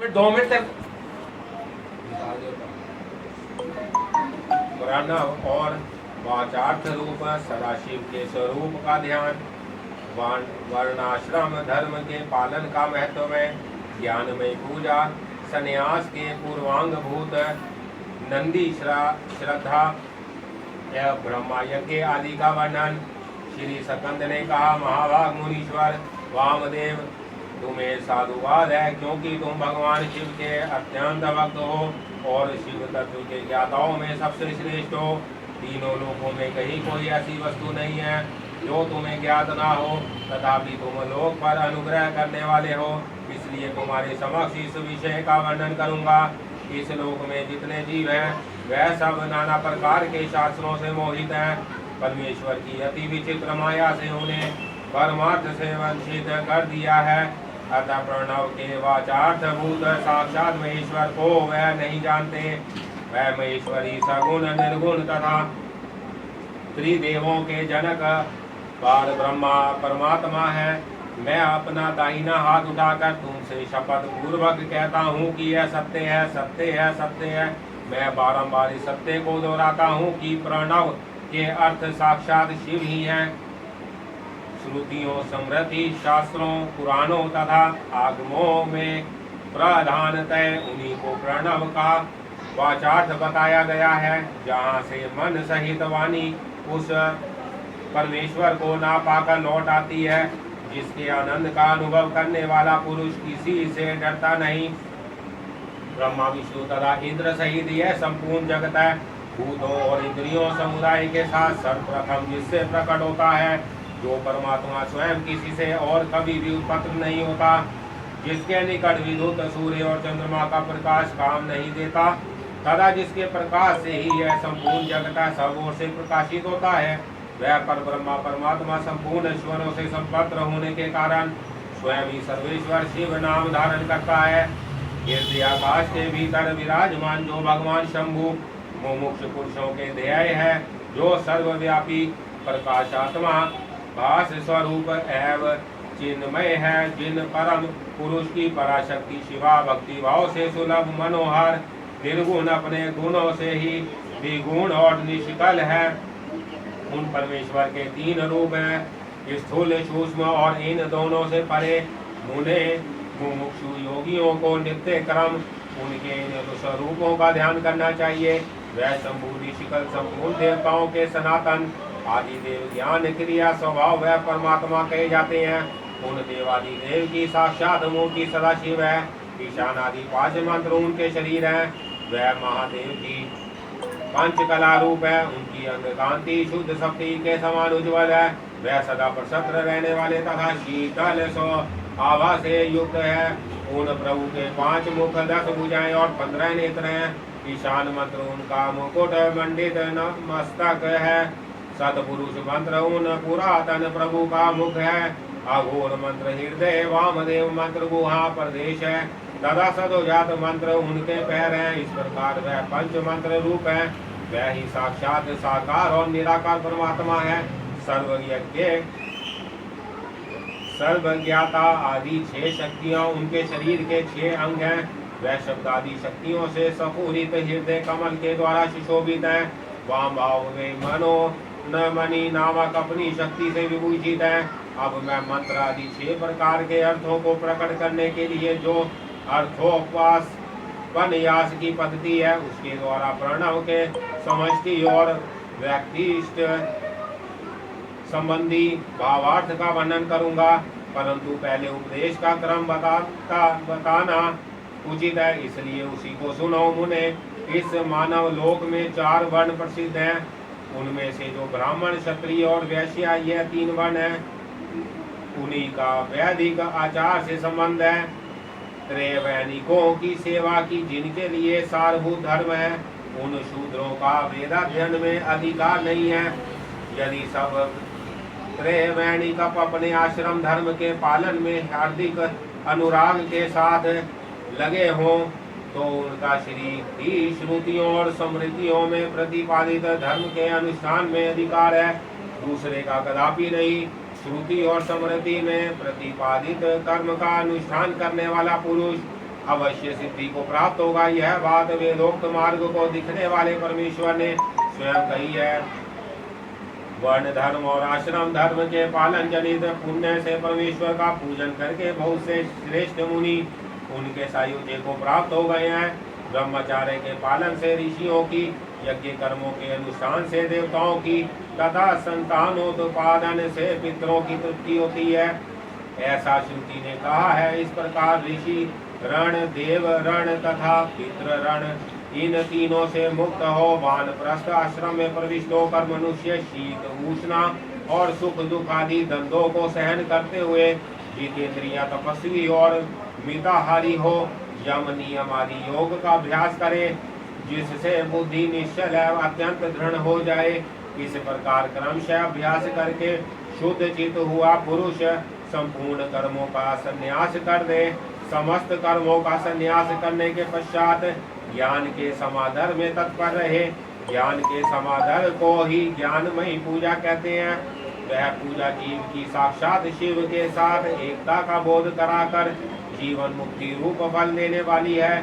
फिर 2 मिनट तक प्रणव और वाचार्थ रूप सदाशिव के स्वरूप का ध्यान, वर्णाश्रम धर्म के पालन का महत्व में ज्ञानमय पूजा, संन्यास के पूर्वांग भूत नंदी श्रद्धा एवं ब्रह्मा यज्ञ आदि का वर्णन। श्री सकंद ने कहा, महाभाग मुनीश्वर वामदेव, तुम्हें साधुवाद है, क्योंकि तुम भगवान शिव के अत्यंत भक्त हो और शिव तत्व के ज्ञाताओं में सबसे श्रेष्ठ हो। तीनों लोकों में कहीं कोई ऐसी वस्तु नहीं है जो तुम्हें ज्ञात ना हो, तथापि तुम लोक पर अनुग्रह करने वाले हो, इसलिए तुम्हारे समक्ष इस विषय का वर्णन करूंगा। इस लोक में जितने जीव हैं वह सब नाना प्रकार के शास्त्रों से मोहित हैं। परमेश्वर की अति विचित्र माया से उन्हें परमार्थ से वंचित कर दिया है। अतः प्रणव के वाचार्थ भूत साक्षात महेश्वर को वह नहीं जानते। वह महेश्वरी सगुण निर्गुण तथा त्रिदेवों के जनक पार ब्रह्मा परमात्मा है। मैं अपना दाहिना हाथ उठाकर तुमसे शपथ पूर्वक कहता हूँ कि यह सत्य है, सत्य है, सत्य है। मैं बारंबार इस सत्य को दोहराता हूँ कि प्रणव के अर्थ साक्षात शिव ही हैं। श्रुतियों, स्मृति, शास्त्रों, पुराणों तथा आगमों में प्रधानतः उन्हीं को प्रणव का वाचार्थ बताया गया है, जहाँ से मन सहित वाणी उस परमेश्वर को ना पाकर लौट आती है, जिसके आनंद का अनुभव करने वाला पुरुष किसी से डरता नहीं। ब्रह्मा, विष्णु तथा इंद्र सहित यह संपूर्ण जगत है, भूतों और इंद्रियों समुदाय के साथ सर्वप्रथम जिससे प्रकट होता है, जो परमात्मा स्वयं किसी से और कभी भी उत्पन्न नहीं होता, जिसके निकट विद्युत सूर्य और चंद्रमा का प्रकाश काम नहीं देता, तथा जिसके प्रकाश से ही यह संपूर्ण जगत सब ओर से प्रकाशित होता है, वह पर ब्रह्मा परमात्मा संपूर्ण ईश्वरों से संपन्न होने के कारण स्वयं ही सर्वेश्वर शिव नाम धारण करता है। हृदय आकाश के भीतर विराजमान जो भगवान शंभु मुमुक्ष पुरुषों के ध्येय है, जो सर्वव्यापी प्रकाशात्मा भास स्वरूप एवं चिन्मय है, जिन परम पुरुष की पराशक्ति शिवा भक्ति भाव से सुलभ मनोहर निर्गुण अपने गुणों से ही विगुण और निष्कल है, उन परमेश्वर के 3 रूप हैं, स्थूल, सूक्ष्म और इन दोनों से परे। मुने मुमुक्षु योगियों को नित्य क्रम उनके इन स्वरूपों का ध्यान करना चाहिए। वह शंभु निष्कल संपूर्ण देवताओं के सनातन आदि देव ज्ञान क्रिया स्वभाव वह परमात्मा कहे जाते हैं। उन देवादि देव की साक्षात मूर्ति सदाशिव है। ईशान आदि 5 मंत्र उनके शरीर हैं। वह महादेव की पंचकला रूप है। उनकी अंग कांति शुद्ध शक्ति के समान उज्ज्वल है। वह सदा प्रसन्न रहने वाले तथा शीतल सो आभा से युक्त है। उन प्रभु के 5 मुख 10 भुजाएं और 15 नेत्र हैं। ईशान मंत्र उनका मुकुट मंडित मस्तक है। सतपुरुष मंत्र उन पुरातन प्रभु का मुख है। अघोर मंत्र हृदय, वामदेव मंत्र गुहा प्रदेश है तथा सदोजात मंत्र उनके पैर हैं। इस प्रकार वह पंच मंत्र रूप है। वह ही साक्षात साकार और निराकार परमात्मा है। सर्वज्ञ सर्वज्ञाता आदि 6 शक्तियां उनके शरीर के 6 अंग हैं। वह शब्द आदि शक्तियों से सपूरित हृदय कमल के द्वारा सुशोभित है। वाम भाव में मनो न मणि नामक अपनी शक्ति से विभूषित है। अब मैं मंत्र आदि 6 प्रकार के अर्थों को प्रकट करने के लिए जो अर्थोपास पन्यास की पद्धति है, उसके द्वारा प्रणव के समष्टि और व्यक्तिष्ठ संबंधी भावार्थ का वर्णन करूंगा, परंतु पहले उपदेश का क्रम बताना उचित है, इसलिए उसी को सुनो मुने। इस मानव लोक में 4 वर्ण प्रसिद्ध हैं। उनमें से जो ब्राह्मण, क्षत्रिय और वैश्य यह 3 वर्ण हैं, उन्हीं का वैदिक आचार से संबंध है। त्रैवैनिकों की सेवा की जिनके लिए सारभूत धर्म है, उन शूद्रों का वेदाध्ययन में अधिकार नहीं है। यदि सब त्रैवैनिक अपने आश्रम धर्म के पालन में हार्दिक अनुराग के साथ लगे हों, तो उनका शरीर ही श्रुतियों और स्मृतियों में प्रतिपादित धर्म के अनुष्ठान में अधिकार है, दूसरे का कदापि नहीं। श्रुति और स्मृति में प्रतिपादित कर्म का अनुष्ठान करने वाला पुरुष अवश्य सिद्धि को प्राप्त होगा। यह बात वेदोक्त मार्ग को दिखने वाले परमेश्वर ने स्वयं कही है। वर्ण धर्म और आश्रम धर्म के पालन जनित पुण्य से परमेश्वर का पूजन करके बहुत से श्रेष्ठ मुनि उनके सायुज्य को प्राप्त हो गए हैं। ब्रह्मचार्य के पालन से ऋषियों की, यज्ञ कर्मों के अनुष्ठान से देवताओं की तथा संतानोत्पादन से पितरों की तृप्ति होती है, ऐसा श्रुति ने कहा है। इस प्रकार ऋषि रण, देव रण तथा पितृ रण, इन तीनों से मुक्त हो वानप्रस्थ आश्रम में प्रविष्ट होकर मनुष्य शीत उष्णा और सुख दुख आदि द्वंद्वों को सहन करते हुए जितेंद्रिया तपस्वी और मिताहारी हो यम नियम आदि योग का अभ्यास करे, जिससे बुद्धि निश्चल एवं अत्यंत दृढ़ हो जाए। इस प्रकार क्रमशः अभ्यास करके शुद्ध चित हुआ पुरुष संपूर्ण कर्मों का संन्यास कर दे। समस्त कर्मों का संन्यास करने के पश्चात ज्ञान के समाधर में तत्पर रहे। ज्ञान के समाधर को ही ज्ञानमयी पूजा कहते हैं। वह पूजा जीव की साक्षात शिव के साथ एकता का बोध कराकर जीवन मुक्ति रूप फल देने वाली है।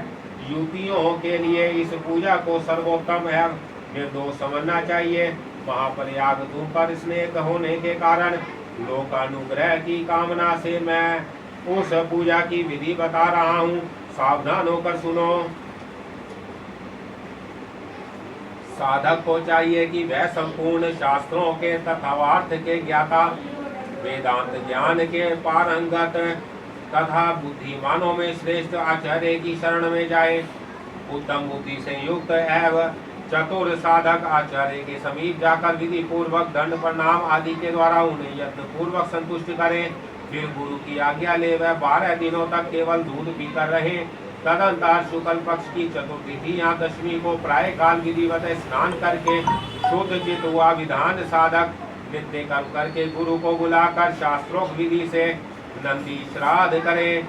युतियों के लिए इस पूजा को सर्वोत्तम एवं निर्दोष समझना चाहिए। महाप्रयाग तुम पर स्नेह होने के कारण लोकानुग्रह की कामना से मैं उस पूजा की विधि बता रहा हूँ, सावधान होकर सुनो। साधक को चाहिए कि वह संपूर्ण शास्त्रों के तथावार्थ के ज्ञाता, वेदांत ज्ञान के पारंगत तथा बुद्धिमानों में श्रेष्ठ आचार्य की शरण में जाए। उत्तम बुद्धि से युक्त एवं चतुर साधक आचार्य के समीप जाकर विधि पूर्वक दंड प्रणाम आदि के द्वारा उन्हें यत्न पूर्वक संतुष्ट करें। फिर गुरु की आज्ञा ले वह 12 दिनों तक केवल दूध पीकर रहे। तदंतर शुक्ल पक्ष की चतुर्थी या दशमी को प्राय काल विधिवत स्नान करके शुद्ध चित हुआ विधान साधक नित्य कर्म करके गुरु को बुलाकर शास्त्रोक्त विधि से नंदी श्राद्ध करे।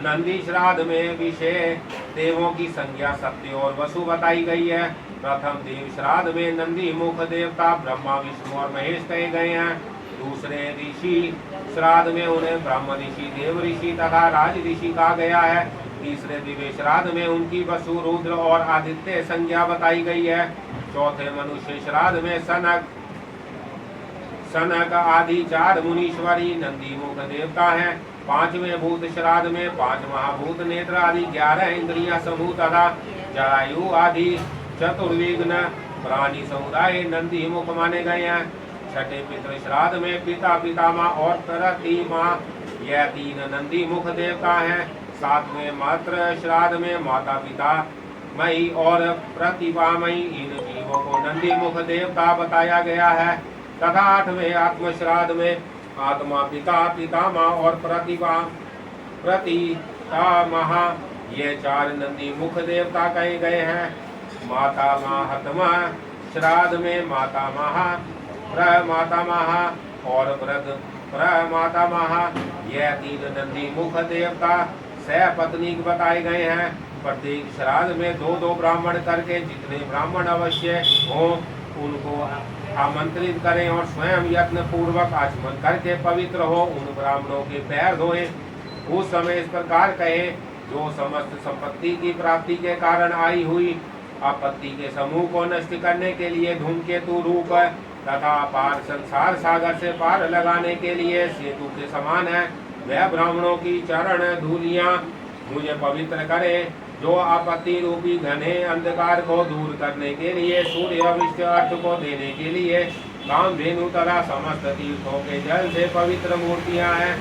नंदी श्राद्ध में विषय देवों की संज्ञा सत्य और वसु बताई गई है। प्रथम देव श्राद्ध में नंदी मुख देवता ब्रह्मा विष्णु और महेश कहे गए हैं। दूसरे ऋषि श्राद्ध में उन्हें ब्रह्म ऋषि, देव ऋषि तथा राज ऋषि कहा गया है। तीसरे दिव्य श्राद्ध में उनकी वसु, रुद्र और आदित्य संज्ञा बताई गई है। चौथे मनुष्य श्राद्ध में सनक आदि 4 मुनीश्वरी नंदी मुख देवता हैं। पांचवें भूत श्राद्ध में 5 महाभूत नेत्र आदि 11 इंद्रियां समूह तथा जरायु आदि चतुर्विघ्न प्राणी समुदाय नंदी मुख माने गए हैं। छठे पितृ श्राद्ध में पिता, पितामह और प्रतिमा, यह 3 नंदी मुख देवता हैं। 7वें मातृ श्राद्ध में माता, पिता मई और प्रतिभामयी इन जीवों को नंदी मुख देवता बताया गया है। तथा 8वें आत्म श्राद्ध में आत्मा, पिता, पितामह और प्रतिमाह ये 4 नंदी मुख देवता कहे गए हैं। माता महात्मा श्राद्ध में माता महा, प्रमातामह और प्रमातामह यह 3 नंदी मुख देवता सपत्नीक बताए गए हैं। प्रत्येक श्राद्ध में 2-2 ब्राह्मण करके जितने ब्राह्मण अवश्य हों उनको आमंत्रित करें और स्वयं यत्न पूर्वक आचमन करके पवित्र हो उन ब्राह्मणों के पैर धोएं। उस समय इस प्रकार कहें, जो समस्त संपत्ति की प्राप्ति के कारण आई हुई आपत्ति के समूह को नष्ट करने के लिए धूमकेतु रूप तथा पार संसार सागर से पार लगाने के लिए सेतु के समान है, वह ब्राह्मणों की चरण धूलियां मुझे पवित्र करे। जो आपत्ति रूपी घने अंधकार को दूर करने के लिए सूर्य अविष्ट अर्थ को देने के लिए कामधेनु तथा समस्त तीर्थों के जल से पवित्र मूर्तियां हैं,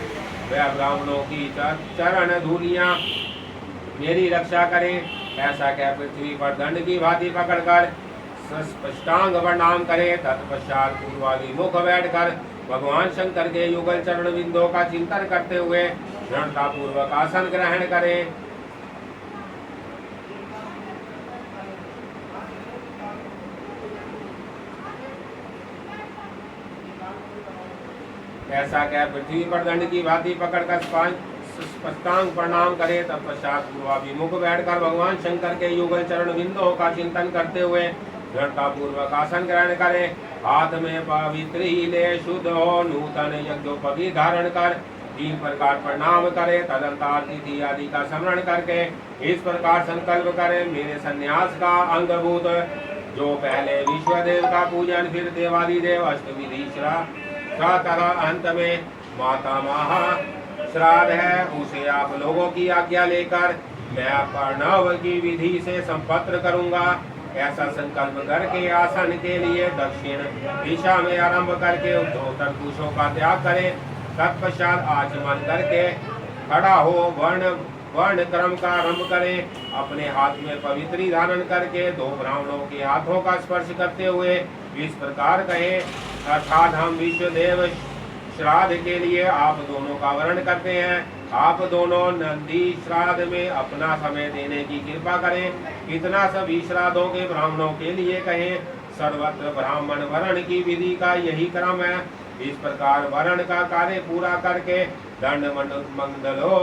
वह ब्राह्मणों की चरण धूलियां मेरी रक्षा करें। ऐसा कह पृथ्वी पर दंड की भांति पकड़कर स्पष्टांग प्रणाम करे। तत्पश्चात पूर्वाभिमुख बैठकर भगवान शंकर के युगल चरण बिंदों का चिंतन करते हुए दृढ़ता पूर्वक आसन ग्रहण करें। ऐसा कह पृथ्वी पर दंड की भांति पकड़कर स्पष्टांग प्रणाम करे। तत्पश्चात पूर्वाभिमुख बैठकर भगवान शंकर के युगल चरण बिंदों का चिंतन करते हुए दृढ़ता पूर्वक आसन ग्रहण करें। हाथ में पवित्र हीले शुद्ध हो नूतन यज्ञोपवीत धारण कर तीन प्रकार प्रणाम करे, तदंतर तिथि आदि का स्मरण करके इस प्रकार संकल्प करे, मेरे संन्यास का अंगभूत जो पहले विश्वदेव का पूजन, फिर देवादिदेव अष्टविधि श्राद्ध तथा अंत में माता महा श्राद्ध है, उसे आप लोगों की आज्ञा लेकर मैं प्रणव की विधि से संपत्र करूंगा। ऐसा संकल्प करके आसन के लिए दक्षिण दिशा में आरंभ करके उद्धोत्तर कुशों का त्याग करें। तत्पश्चात आचमन करके खड़ा हो वर्ण क्रम का आरंभ करें। अपने हाथ में पवित्री धारण करके दो ब्राह्मणों के हाथों का स्पर्श करते हुए इस प्रकार कहें, अर्थात हम विश्वदेव श्राद्ध के लिए आप दोनों का वर्ण करते हैं। आप दोनों नंदी श्राद्ध में अपना समय देने की कृपा करें। इतना सभी श्राद्धों के ब्राह्मणों के लिए कहें। सर्वत्र ब्राह्मण वर्ण की विधि का यही क्रम है। इस प्रकार वर्ण का कार्य पूरा करके दंड मंडलों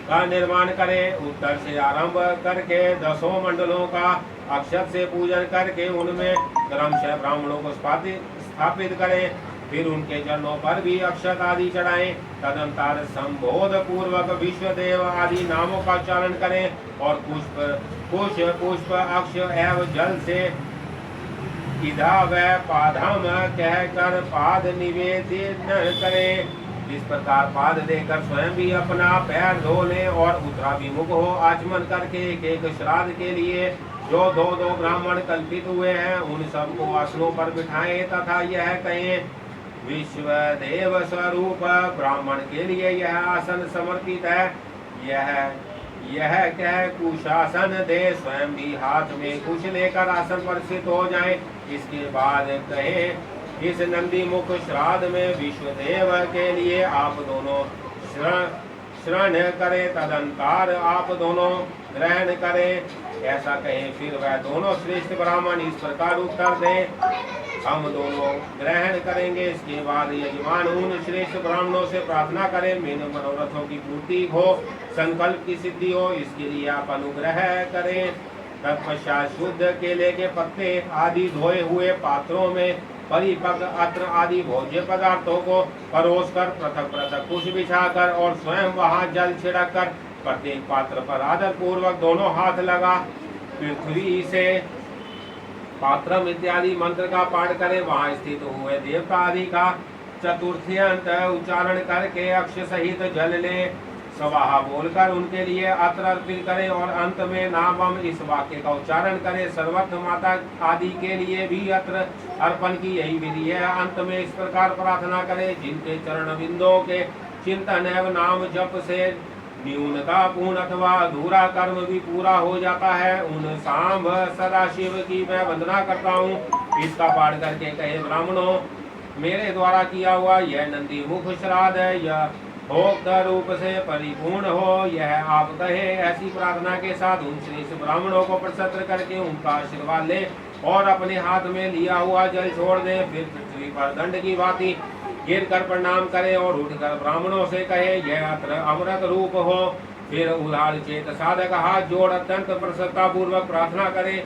का निर्माण करें। उत्तर से आरंभ करके 10 मंडलों का अक्षत से पूजन करके उनमें क्रमशः ब्राह्मणों को स्थापित करें। फिर उनके चरणों पर भी अक्षत आदि चढ़ाएं। तदंतर संबोध पूर्वक विश्वदेव आदि नामों का उच्चारण करें और पुष्प अक्ष एवं जल से इधा व पादम कहकर पाद निवेदन करें। इस प्रकार पाद देकर स्वयं भी अपना पैर धो लें और उत्तराभिमुख हो आचमन करके एक श्राद्ध के लिए जो दो ब्राह्मण कल्पित हुए हैं उन सबको आसनों पर बिठाएं तथा यह कहें, विश्वदेव स्वरूप ब्राह्मण के लिए यह आसन समर्पित है। यह कह कुशासन दे, स्वयं भी हाथ में कुश लेकर आसन पर स्थित हो जाएं। इसके बाद कहे, इस नंदी मुख श्राद्ध में विश्वदेव के लिए आप दोनों श्रण करें, तदंतर आप दोनों ग्रहण करें। ऐसा कहें, फिर वह दोनों श्रेष्ठ ब्राह्मण इस प्रकार उत्तर दें, हम दोनों ग्रहण करेंगे। इसके बाद यजमान उन श्रेष्ठ ब्राह्मणों से प्रार्थना करें, मेरे मनोरथों की पूर्ति हो, संकल्प की सिद्धि हो, इसके लिए आप अनुग्रह करें। तत्पश्चात शुद्ध केले के पत्ते आदि धोए हुए पात्रों में परिपक्व अत्र आदि भोज्य पदार्थों को परोस कर पृथक पृथक कुश बिछाकर और स्वयं वहां जल छिड़क कर प्रत्येक पात्र पर आदर पूर्वक दोनों हाथ लगा पृथ्वी से पात्रम इत्यादि मंत्र का पाठ करें। वहां स्थित हुए देवता आदि का चतुर्थ्यंत उच्चारण करके अक्ष सहित जल लें, स्वाहा बोलकर उनके लिए अत्र अर्पित करें और अंत में नामम इस वाक्य का उच्चारण करें। सर्वत्र माता आदि के लिए भी अत्र अर्पण की यही विधि है। अंत में इस प्रकार प्रार्थना करें, जिनके चरण बिंदों के चिंतन एवं नाम जप से न्यूनता पूर्ण अथवा अधूरा कर्म भी पूरा हो जाता है, उन सांब सदाशिव की मैं वंदना करता हूँ। इसका पाठ करके कहे, ब्राह्मणों मेरे द्वारा किया हुआ यह नंदी मुख श्राद्ध है, यह भोक्त रूप से परिपूर्ण हो, यह आप कहे। ऐसी प्रार्थना के साथ उन श्रेष्ठ ब्राह्मणों को प्रसन्न करके उनका आशीर्वाद ले और अपने हाथ में लिया हुआ जल छोड़ दे। फिर पृथ्वी पर दंड की भांति गिर कर प्रणाम करे और उठकर ब्राह्मणों से कहे, यह अत्र अमृत रूप हो। फिर उदार चेत साधक हाथ जोड़ अत्यंत प्रसन्नता पूर्वक प्रार्थना करे।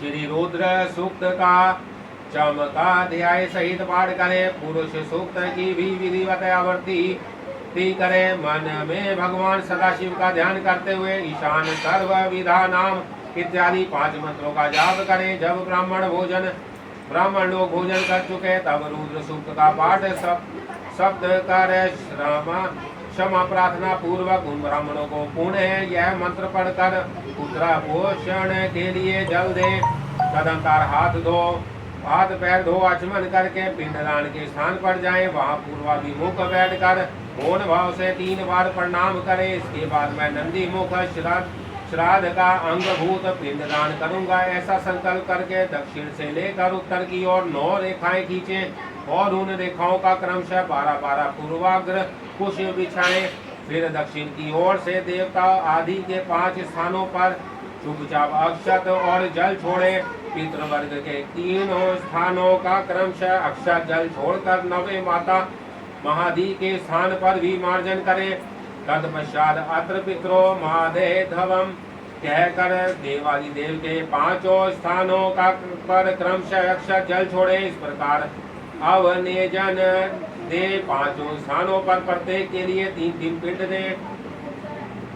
श्री रुद्र सूक्त का चमकाध्याय सहित पाठ करें। पुरुष सूक्त की भी विधिवत आवृत्ति करें। मन में भगवान सदाशिव का ध्यान करते हुए ईशान सर्व विधा नाम इत्यादि 5 मंत्रों का जाप करें। जब ब्राह्मण लोग भोजन कर चुके तब रुद्र सूक्त का पाठ शब्द कर क्षमा प्रार्थना पूर्वक उन ब्राह्मणों को पुनः यह मंत्र पढ़कर पुत्र पोषण के लिए जल दें। तदंतर हाथ पैर धो आचमन करके पिंडदान के स्थान पर जाएं। वहां पूर्वाभिमुख बैठकर मौन भाव से 3 बार प्रणाम करें। इसके बाद मैं नंदी मुख श्राद्ध का अंगभूत पिंडदान करूंगा। ऐसा संकल्प करके दक्षिण से लेकर उत्तर की ओर 9 रेखाएं खींचें और उन रेखाओं का क्रमशः 12-12 पूर्वाग्र कुश बिछाएं। फिर दक्षिण की ओर से देवता आदि के 5 स्थानों पर चुपचाप अक्षत और जल छोड़े। पितृवर्ग के 3 स्थानों का क्रमशः अक्षत जल छोड़कर 9वें माता महादी के स्थान पर भी मार्जन करें। तत्पश्चात अत्र पितरो महादेधवम कहकर देवादिदेव के 5 स्थानों का पर क्रमशः अक्षत जल छोड़े। इस प्रकार अवनेजन दे। पांचों स्थानों पर प्रत्येक के लिए 3-3 पिंड दे।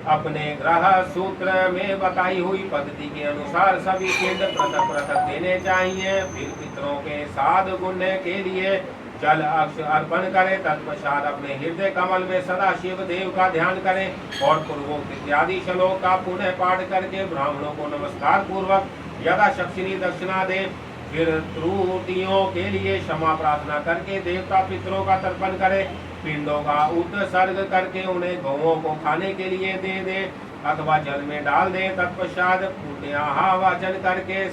अपने ग्रह सूत्र में बताई हुई पद्धति के अनुसार सभी पिंड पृथक पृथक देने चाहिए। फिर पितरों के साध गुण के लिए जल अक्ष अर्पण करें। तत्पश्चात अपने हृदय कमल में सदा शिव देव का ध्यान करें और पूर्वोक्त इत्यादि श्लोक का पुनः पाठ करके ब्राह्मणों को नमस्कार पूर्वक यथाशक्ति दक्षिणा दे। फिर त्रुटियों के लिए क्षमा प्रार्थना करके देवता पितरों का तर्पण करे। पिंडों का उत्सर्ग करके उन्हें गौओं को खाने के लिए दे दे अथवा जल में डाल दे। तत्पश्चात पुण्याहावाचन करके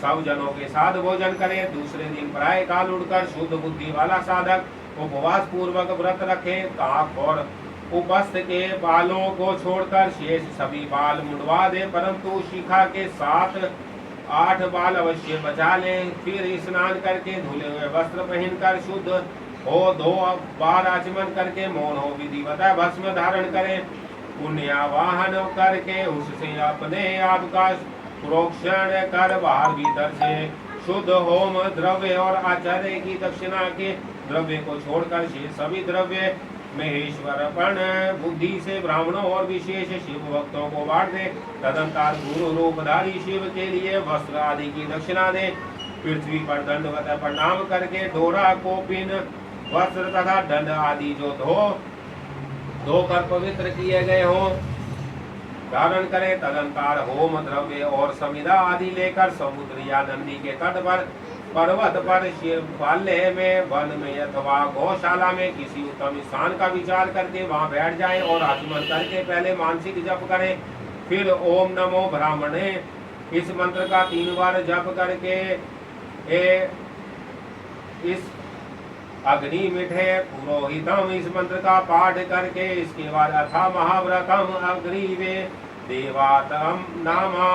सब जनों के साथ भोजन करे। दूसरे दिन प्राय काल उठकर शुद्ध बुद्धि वाला साधक उपवास पूर्वक व्रत रखे। काक और उपस्थ के बालों को छोड़कर शेष सभी बाल मुंडवा दे, परंतु शिखा के साथ 8 बाल अवश्य बचा लें। फिर स्नान करके धुले हुए वस्त्र पहनकर शुद्ध हो 2 बार आचमन करके मौन हो विधिवत भस्म धारण करें। पुण्यावाहन करके उससे अपने आप का प्रोक्षण कर बाहर भीतर से शुद्ध होम द्रव्य और आचार्य की दक्षिणा के द्रव्य को छोड़कर शेष सभी द्रव्य महेश्वरपण बुद्धि से ब्राह्मणों और विशेष शिव भक्तों को बांट दे। तदंतर गुरु रूपधारी शिव के लिए वस्त्र आदि की दक्षिणा दे। पृथ्वी पर दंडवत प्रणाम करके डोरा कोपिन वस्त्र तथा दंड आदि जो धोकर पवित्र किए गए हों धारण करें। तदंतर होम द्रव्य और समिधा आदि लेकर समुद्र या नदी के तट पर पर्वत पर शिवालय में वन में अथवा गौशाला में किसी उत्तम स्थान का विचार करके वहां बैठ जाएं और आचमन करके पहले मानसिक जप करें। फिर ओम नमो ब्राह्मणे इस मंत्र का 3 बार जप करके इस अग्नि मिठे पुरोहितम इस मंत्र का पाठ करके इसके बाद अथा महाव्रतम अग्रीवे देवातम नामा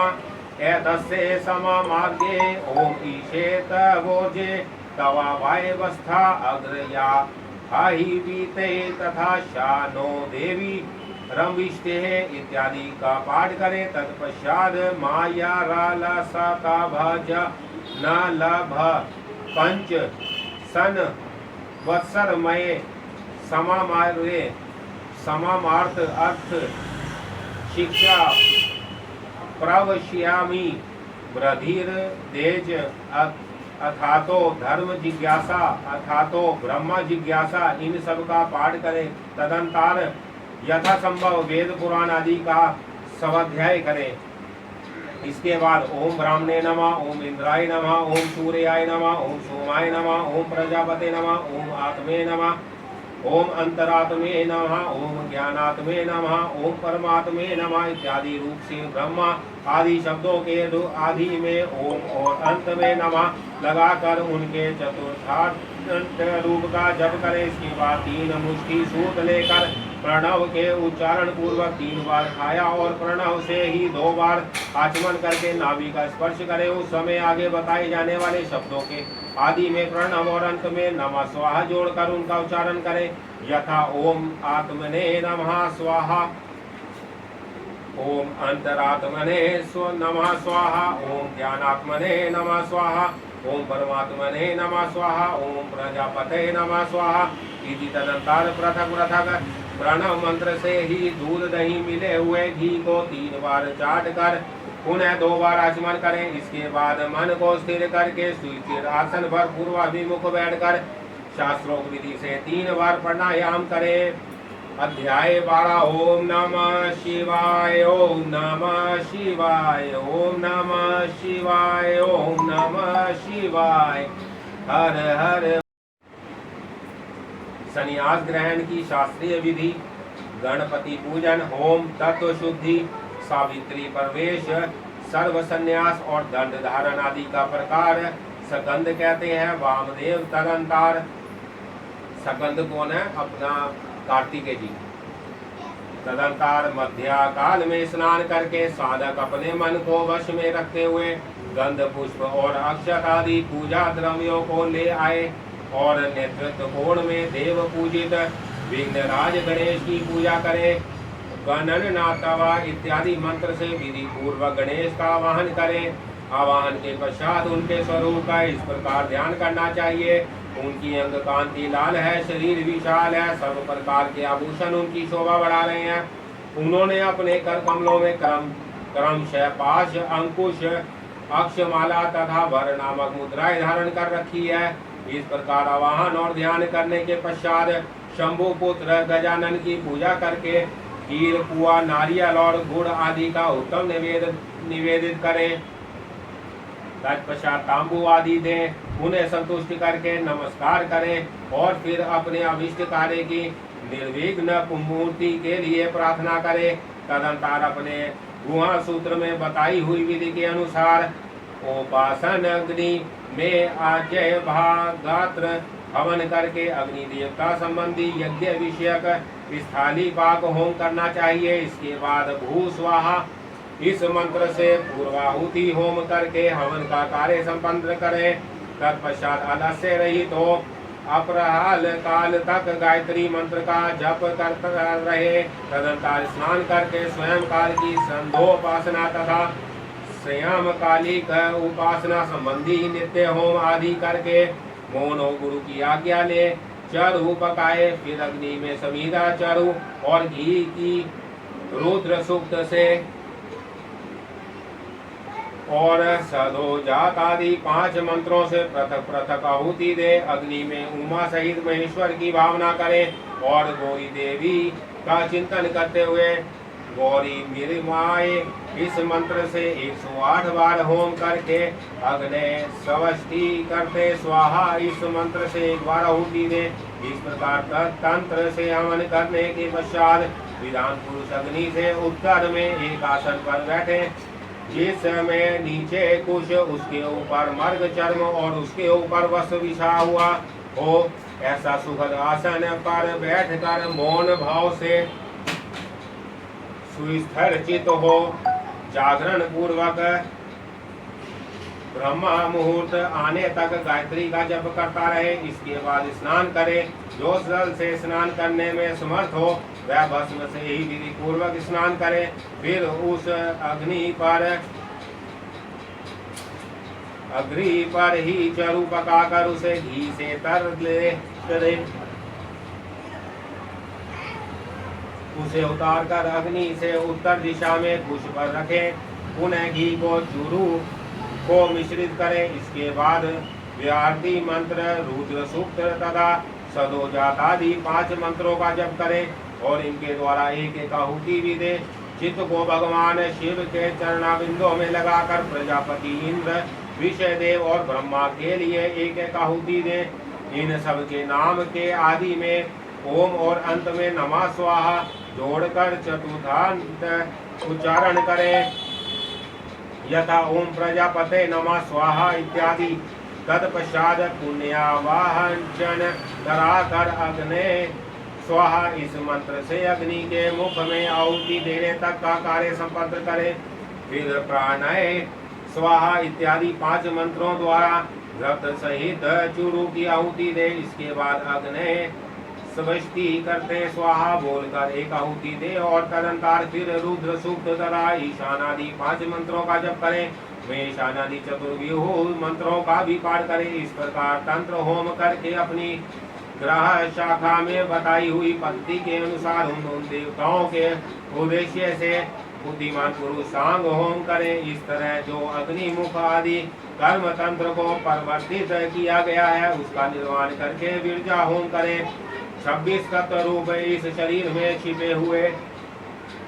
एतस्य समामार्गे ओम ईशेत वोजे तवा वायवस्था अग्रया हाहि बीते तथा शानो देवी रमविष्टे इत्यादि का पाठ करें। तत्पश्चात माया राला सता भज न लभ पंच सन वत्सरमय समामार्थ अर्थ शिक्षा प्रवश्यामी ब्रधिर देज अथातो धर्म जिज्ञासा अथातो ब्रह्म जिज्ञासा इन सब का पाठ करें। तदंतर यथासंभव वेद पुराण आदि का स्वाध्याय करें। इसके बाद ओम ब्राह्मणे नमः, ओम इंद्राय नमः, ओम सूर्याय नमः, ओम सोमाय नमः, ओम प्रजापते नमः, ओम आत्मे नमः, ओम अंतरात्मे नमः, ओम ज्ञानात्मे नमः, ओम परमात्मे नमः इत्यादि रूप से ब्रह्मा आदि शब्दों के आदि में ओम और अंत में नमः लगाकर उनके चतुर्थांत रूप का जप करें। इसके बाद 3 मुष्टि सूत लेकर प्रणव के उच्चारण पूर्वक 3 बार खाया और प्रणव से ही 2 बार आचमन करके नाभि का स्पर्श करें। उस समय आगे बताए जाने वाले शब्दों के आदि में प्रणव और अंत में नमः स्वाहा जोड़कर उनका उच्चारण करें। यथा ओम आत्मने नमः स्वाहा, ओम अंतरात्मने नमः स्वाहा, ओम ज्ञानात्मने नमः स्वाहा, ओम परमात्मने नमः स्वाहा, ओम प्रजापते नमः स्वाहा इति। तदंतर पृथक पृथक प्रणव मंत्र से ही दूध दही मिले हुए घी को 3 बार चाट कर पुनः 2 बार आचमन करें। इसके बाद मन को स्थिर करके स्थिर आसन पर पूर्वाभिमुख बैठकर शास्त्रोक्त विधि से 3 बार प्राणायाम करें। अध्याय 12 ओम नमः शिवाय, ओम नमः शिवाय, ओम नमः शिवाय, ओम नमः शिवाय। हर हर। संन्यास ग्रहण की शास्त्रीय विधि, गणपति पूजन, होम, तत्व शुद्धि, सावित्री प्रवेश, सर्व संन्यास और दंड धारण आदि का प्रकार सकंद कहते हैं। वामदेव तदंतर सकंद कौन है? अपना कार्तिकेय जी। तदंतर मध्या काल में स्नान करके साधक अपने मन को वश में रखते हुए गंध पुष्प और अक्षत आदि पूजा द्रव्यों को ले आए और नेतृत्व कोण में देव पूजित विघ्नराज गणेश की पूजा करें। गणनाथवा इत्यादि मंत्र से विधि पूर्वक गणेश का आवाहन करें। आवाहन के पश्चात उनके स्वरूप का इस प्रकार ध्यान करना चाहिए। उनकी अंग कांति लाल है, शरीर विशाल है, सब प्रकार के आभूषण उनकी शोभा बढ़ा रहे हैं। उन्होंने अपने कर कमलों में क्रमशः पाश, अंकुश, अक्षमाला तथा वर नामक मुद्राएं धारण कर रखी है। इस प्रकार आवाहन और ध्यान करने के पश्चात शंभु पुत्र गजानन की पूजा करके खीर, पुआ, नारियल और गुड़ आदि का उत्तम निवेदित करें। तत्पश्चात तांबू आदि दें, उन्हें संतुष्ट करके नमस्कार करें और फिर अपने अभिष्ट कार्य की निर्विघ्न पूर्ति के लिए प्रार्थना करें। तदंतर अपने गुहा सूत्र में बताई हुई विधि के अनुसार उपासन अग्नि में आज्य भागात्र हवन करके अग्नि देवता संबंधी यज्ञ विषयक स्थाली पाक होम करना चाहिए। इसके बाद भू स्वाहा इस मंत्र से पूर्वाहुति होम करके हवन का कार्य संपन्न करें। तत्पश्चात आलस्य रहित हो अपराह्न काल तक गायत्री मंत्र का जप करता रहे। तदंतर स्नान करके स्वयं काल की संध्योपासना तथा संयम कालिक उपासना संबंधी नित्य होम आदि करके मौन हो गुरु की आज्ञा ले चरु पकाए। फिर अग्नि में समीरा, चरु और घी की रुद्र सूक्त से और सदोजात आदि 5 मंत्रों से पृथक पृथक आहुति दे। अग्नि में उमा सहित महेश्वर की भावना करें और गौरी देवी का चिंतन करते हुए गौरी मिर्माए इस मंत्र से 108 बार होम करके अग्नि सवष्टि करते स्वाहा इस मंत्र से 1 बार आहुति दे। इस प्रकार तंत्र से हवन करने के पश्चात विधान पुरुष अग्नि से उत्तर में एक आसन पर बैठे, जिसमें नीचे कुश, उसके ऊपर मर्ग चर्म और उसके ऊपर वस्त्र बिछा हुआ हो। ऐसा सुखद आसन पर बैठकर मौन भाव से सुस्थिर चित्त हो जागरण पूर्वक ब्रह्मा मुहूर्त आने तक गायत्री का जप करता रहे। इसके बाद स्नान करे। जो जल से स्नान करने में समर्थ हो वह भस्म से ही विधि पूर्वक स्नान करे। फिर उस अग्नि पर ही चरु पकाकर उसे घी से तर ले करे। उसे उतार कर अग्नि से उत्तर दिशा में कुश पर रखें। पुनः घी को चूरू को मिश्रित करें। इसके बाद व्याहृति मंत्र, रुद्र सूक्त तथा सदोजात आदि 5 मंत्रों का जप करें और इनके द्वारा एक एक आहुति भी दे। चित्त को भगवान शिव के चरणाबिंदों में लगाकर प्रजापति, इंद्र, विषयदेव और ब्रह्मा के लिए एक एक आहुति दे। इन सब के नाम के आदि में ओम और अंत में नमः स्वाहा जोड़कर चतुर्थांत उच्चारण करें, यथा ओम प्रजापते नमः स्वाहा इत्यादि। तत्पश्चात पुण्यावाहन कराकर अग्ने स्वाहा इस मंत्र से अग्नि के मुख में आहुति देने तक का कार्य संपन्न करें। फिर प्राणय स्वाहा इत्यादि 5 मंत्रों द्वारा व्रत सहित चूरू की आहुति दे। इसके बाद अग्नि सवष्टि करते स्वाहा बोलकर एक आहुति दे और तदंतर फिर रुद्र सूक्त तथा ईशानादि 5 मंत्रों का जप करें। वे ईशानादि चतुर्व्यूह मंत्रों का भी पाठ करें। इस प्रकार तंत्र होम करके अपनी ग्रह शाखा में बताई हुई पद्धति के अनुसार उन देवताओं के उद्देश्य से बुद्धिमान पुरुष सांग होम करें। इस तरह जो अग्निमुख आदि कर्म तंत्र को परिवर्तित किया गया है उसका निर्माण करके विरजा होम करें। 26 तत्व रूप इस शरीर में छिपे हुए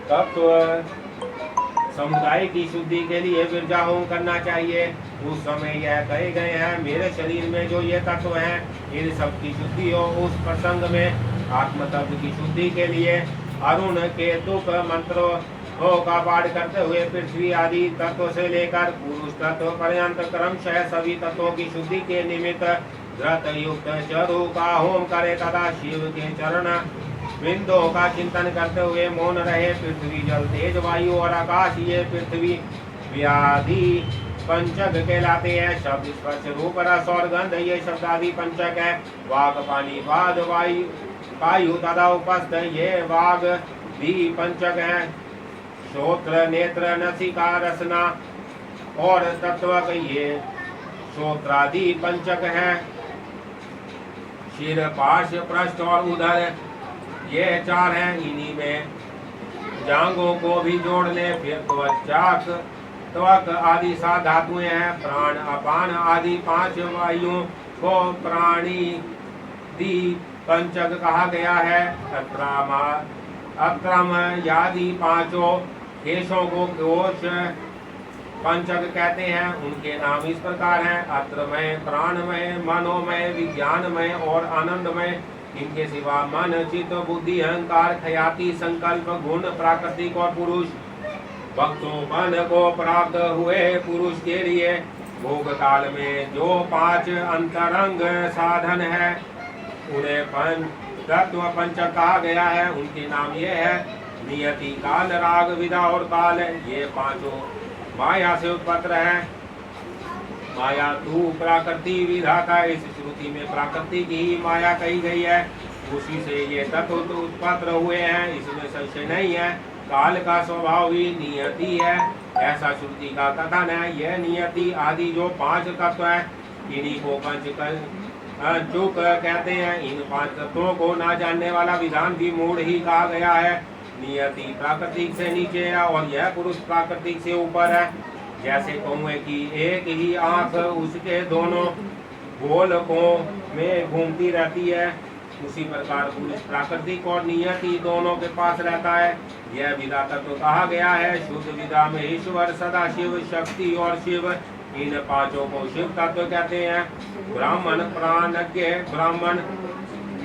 तत्व समुदाय की शुद्धि के लिए विरजा होम करना चाहिए। उस समय यह कहे गए हैं, मेरे शरीर में जो ये तत्व हैं इन सब की शुद्धि हो। उस प्रसंग में आत्म तत्व की शुद्धि के लिए अरुण केतुक मंत्रों का पाठ करते हुए पृथ्वी आदि तत्व से लेकर पुरुष तत्व पर्यंत क्रमशः सभी तत्वों की शुद्धि के निमित्त धृत युक्त चरु का होम करे तथा शिव के चरण बिंदुओं का चिंतन करते हुए मौन रहे। पृथ्वी, जल, तेज, वायु और आकाश ये पृथ्वी व्याधि पंचक कहलाते हैं। शब्द, स्पर्श, रूप, रस और गंध ये शब्द आदि पंचक है। वाक, पानी, वाद, वायु तथा उपस्थ ये वाग भी पंचक है। श्रोत्र, नेत्र, नसिका, रसना और तत्वक ये श्रोत्रादि पंचक हैं। शिर, पाश, पृष्ठ और उदर, ये 4 हैं। इन्हीं में जांघों को भी जोड़ ले। फिर त्वक आदि 7 धातुएं हैं। प्राण, अपान आदि 5 वायुओं को प्राणी दी पंचक कहा गया है। अक्रम यादि 5 केशों को कोश पंचक कहते हैं। उनके नाम इस प्रकार हैं: अत्रमय, प्राणमय, मनोमय, विज्ञानमय और आनंदमय। इनके सिवा मन, चित्त, बुद्धि, अहंकार, ख्याति, संकल्प, गुण, प्राकृतिक और पुरुष। भक्तों मन को प्राप्त हुए पुरुष के लिए भोग काल में जो 5 अंतरंग साधन है उन्हें तत्व पंचक कहा गया है। उनके नाम ये है: नियति, काल, राग, विदा और काल। ये 5 माया से उत्पन्न है। माया तू प्राकृति विधाता। इस श्रुति में प्राकृति की ही माया कही गई है। उसी से ये तत्व उत्पन्न हुए हैं, इसमें संशय नहीं है। काल का स्वभाव ही नियति है, ऐसा श्रुति का कथन है। यह नियति आदि जो 5 तत्व है इन्हीं को पंचक कहते हैं। इन 5 तत्वों को ना जानने वाला विधान भी मूढ़ ही कहा गया है। नियति प्राकृतिक से नीचे है और यह पुरुष प्राकृतिक से ऊपर है। जैसे कौए की एक ही आंख उसके दोनों गोलकों में घूमती रहती है, उसी प्रकार पुरुष प्राकृतिक और नियति दोनों के पास रहता है। यह विदा तत्व कहा गया है। शुद्ध विदा में ईश्वर, सदाशिव, शक्ति और शिव, इन 5 को शिव तत्व कहते हैं। ब्राह्मण, प्राणज्ञ ब्राह्मण,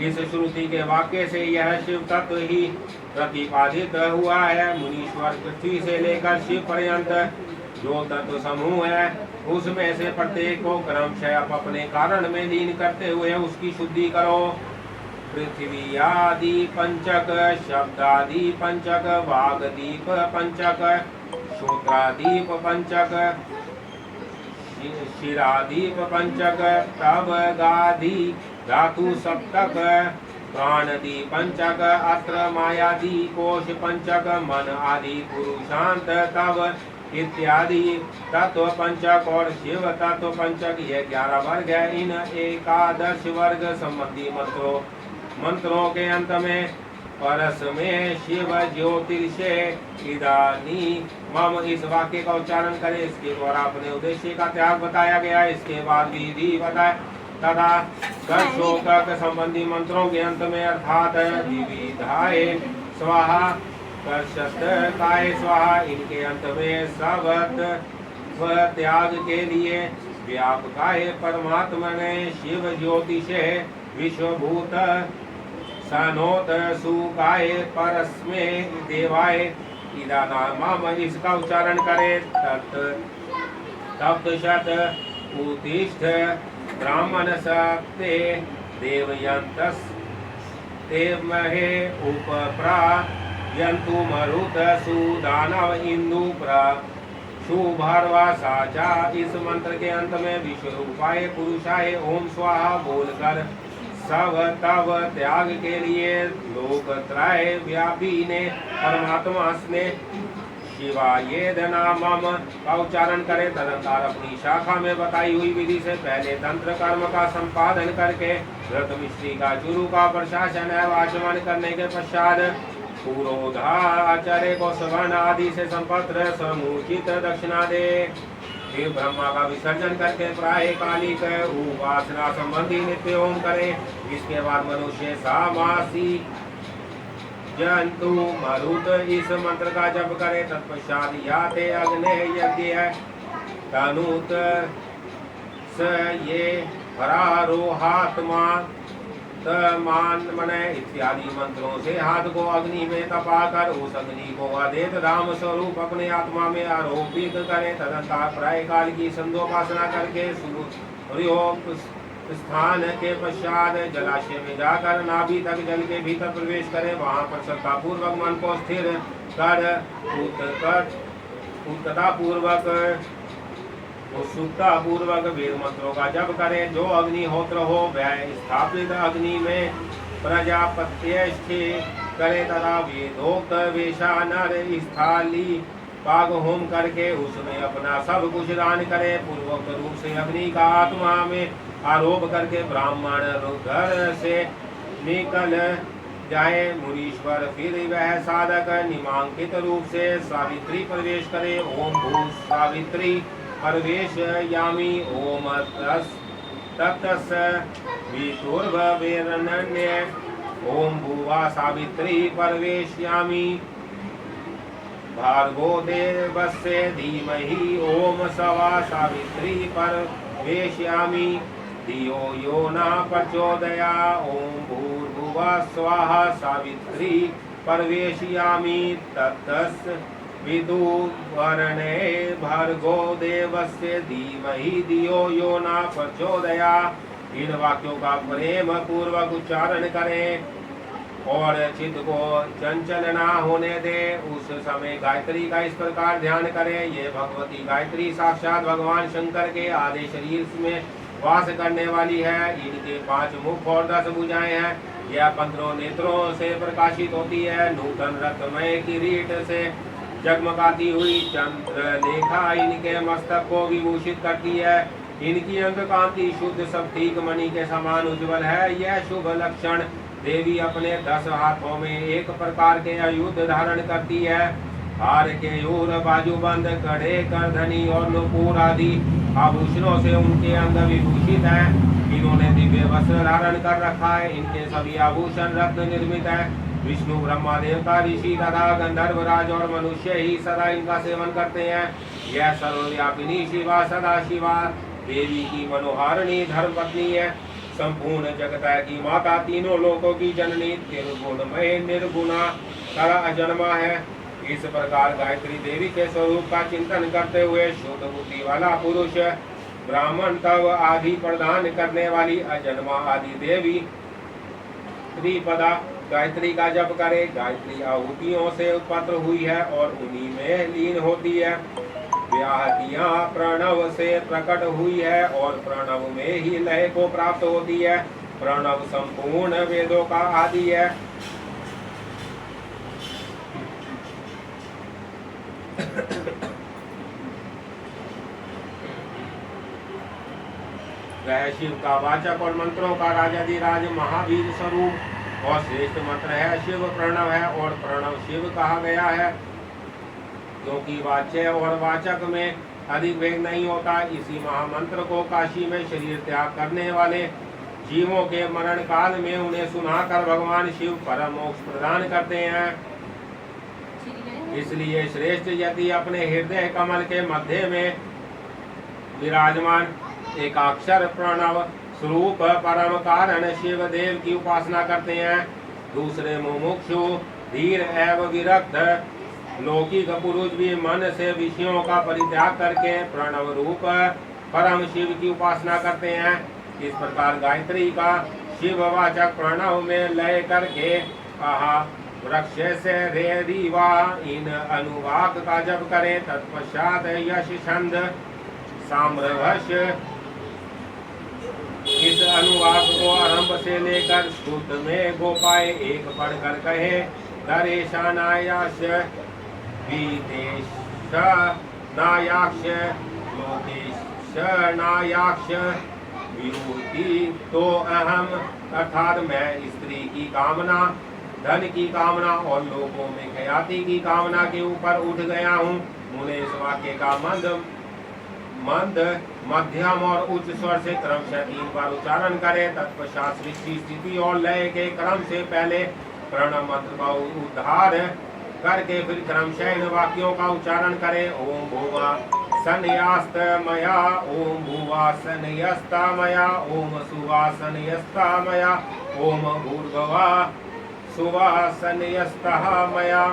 इस श्रुति के वाक्य से यह शिव तत्व ही प्रतिपादित हुआ है। मुनीश्वर पृथ्वी से लेकर शिव पर्यंत जो तत्व समूह है उसमें से प्रत्येक को क्रमशः अपने कारण में लीन करते हुए उसकी शुद्धि करो। पृथ्वी आदि पंचक, शब्दादि पंचक, वागदीप पंचक, श्रोत्रादीप पंचक, शिरादीप पंचक, तवगादि धातु सप्तक, प्राणदि पंचक, अत्र मायादि कोश पंचक, मन आदि पुरुषांत तव इत्यादि तत्व पंचक और शिव तत्व पंचक, ये 11 वर्ग है। इन 11 वर्ग संबंधी मंत्रों के अंत में परस में शिव ज्योतिषे इदानी मम, इस वाक्य का उच्चारण करें। इसके द्वारा अपने उद्देश्य का त्याग बताया गया। इसके बाद विधि बताया तथा कर्षोक संबंधी मंत्रों के अंत में अर्थात विविधाय स्वाहा, कर्षकाय स्वाहा, इनके अंत में सवत्व त्याग के लिए व्यापकाय परमात्मा ने शिव ज्योतिषे विश्वभूत सनोत सुकाय परस्मे देवाय इदानाम, इसका उच्चारण करे। तप्त शत उत्तिष्ठ ब्राह्मण सप्ते देवयंतस देवमहे उपप्रा यंतु मरुत सुदानव इंदु प्रा शुभर्वा साचा। इस मंत्र के अंत में विश्व रूपाय पुरुषाय ओम स्वाहा बोलकर सब तव त्याग के लिए लोकत्रय व्यापी ने परमात्मा ने शिवाय नामम का उच्चारण करे। तदंतर अपनी शाखा में बताई हुई विधि से पहले तंत्र कर्म का संपादन करके व्रत मिश्री का चुरु का प्रशासन एवं आचमन करने के पश्चात पुरोधाचार्य को सवर्ण आदि से संपत्र समुचित दक्षिणा दे। फिर ब्रह्मा का विसर्जन करके प्राय कालिक उपासना संबंधी नित्य होम करे। इसके बाद मनुष्य सामासी जंतु मरुत इस मंत्र का जप करे। तत्पश्चात याते अग्ने यज्ञ तनुत स ये परारोहात्मा मान मने इत्यादि मंत्रों से हाथ को अग्नि में तपाकर उस अग्नि को अद्वैत धाम स्वरूप अपने आत्मा में आरोपित करें। तदंतर प्राय काल की संध्योपासना करके सूर्योप स्थान के पश्चात जलाशय में जाकर नाभि तक जल के भीतर प्रवेश करें। वहां पर श्रद्धापूर्वक मन को स्थिर कर उत्सुकता पूर्वक वेद मंत्रों का जप करें। जो अग्निहोत्र हो वह स्थापित अग्नि में प्रजापत्य करे तथा वेदोक्त वेशा नर पाग होम करके उसमें अपना सब कुछ दान करे। पूर्वोक्त रूप से अग्नि का आत्मा में आरोप करके ब्राह्मण घर से निकल जाए मुनीश्वर, फिर वह साधक निमांकित रूप से सावित्री प्रवेश करे। ओम भू सावित्री प्रवेश यामी। ओम तत्स वितुर्भवेरण्य। ओम भुवा सावित्री प्रवेशयामि भार्गो देवस्य धीमहि। ओम सवा सावित्री प्रवेशयामि धियो यो न प्रचोदया। ओम भूर्भुवः स्वाहा सावित्री प्रवेशयामि तत्स विदुर्वरेण्ये भार्गो देवस्य धीमहि धियो यो न प्रचोदया। इन वाक्यों का प्रेम पूर्वक उच्चारण करें और चित्त को चंचल ना होने दे। उस समय गायत्री का इस प्रकार ध्यान करें। ये भगवती गायत्री साक्षात भगवान शंकर के आधे शरीर में वास करने वाली है। इनके 5 मुख और 10 भुजाएं हैं। यह 15 नेत्रों से प्रकाशित होती है। नूतन रत्नमय किरीट से जगमगाती हुई चंद्रलेखा इनके मस्तक को विभूषित करती है। इनकी अंग कांति शुद्ध स्फटिक मणि के समान उज्जवल है। यह शुभ लक्षण देवी अपने 10 हाथों में एक प्रकार के आयुध धारण करती है। हार के ऊर बाजूबंद कड़े करधनी और नुपुर आदि आभूषणों से उनके अंग विभूषित है। इन्होंने दिव्य वस्त्र धारण कर रखा है। इनके सभी आभूषण रत्न निर्मित है। विष्णु ब्रह्मा देवता ऋषि तथा गंधर्वराज और मनुष्य ही सदा इनका सेवन करते हैं। यह सर्वव्यापिनी शिवा सदा शिवा देवी की मनोहारिणी धर्म पत्नी है। संपूर्ण जगत की माता, तीनों लोकों की जननी, त्रिगुणमय निर्गुणा तथा अजन्मा है। इस प्रकार गायत्री देवी के स्वरूप का चिंतन करते हुए शुद्ध बुद्धि वाला पुरुष ब्राह्मण तव आदि प्रदान करने वाली अजन्मा आदि देवी त्रिपदा गायत्री का जप करे। गायत्री आहुतियों से उत्पन्न हुई है और उन्हीं में लीन होती है। व्याहतियां प्रणव से प्रकट हुई है और प्रणव में ही लय को प्राप्त होती है। प्रणव संपूर्ण वेदों का आदि है। वह शिव का वाचक और मंत्रों का राजाधिराज महावीर स्वरूप और श्रेष्ठ मंत्र है। शिव प्रणव है और प्रणव शिव कहा गया है क्योंकि वाच्य और वाचक में अधिक भेद नहीं होता। इसी महामंत्र को काशी में शरीर त्याग करने वाले जीवों के मरण काल में उन्हें सुनाकर भगवान शिव परम मोक्ष प्रदान करते हैं। इसलिए श्रेष्ठ यदि अपने हृदय कमल के मध्य में विराजमान एकाक्षर प्रणव स्वरूप परम कारण शिव देव की उपासना करते हैं। दूसरे मुमुक्षु धीर एवं विरक्त लौकिक पुरुष भी मन से विषयों का परित्याग करके प्रणव रूप परम शिव की उपासना करते हैं। इस प्रकार गायत्री का शिववाचक प्रणव में लय करके कहा वृक्ष से रेवा इन अनुवाक का जप करें। तत्पश्चात यश छंद साम्रवश इस अनुवाक को आरंभ से लेकर शुद्ध में गोपाए एक पढ़कर कहे दरेशानायाश विदेश नायाक्ष लोकेश नायाक्ष विभूति तो अहम अर्थात मैं स्त्री की कामना, धन की कामना और लोगों में ख्याति की कामना के ऊपर उठ गया हूँ। मुने इस वाक्य का मंद मध्यम और उच्च स्वर से क्रमशः 3 बार उच्चारण करें। तत्पश्चात सृष्टि स्थिति और लय के क्रम से पहले प्रणव मंत्र का उद्धार करके फिर क्रमशः इन वाक्यों का उच्चारण करें। ओम भुवा सन्यास्तमया, ओम भुवा सन्यस्तमया, ओम सुवासन्यस्तमया, ओम भूर्भुवा सुवासन्यस्तमया।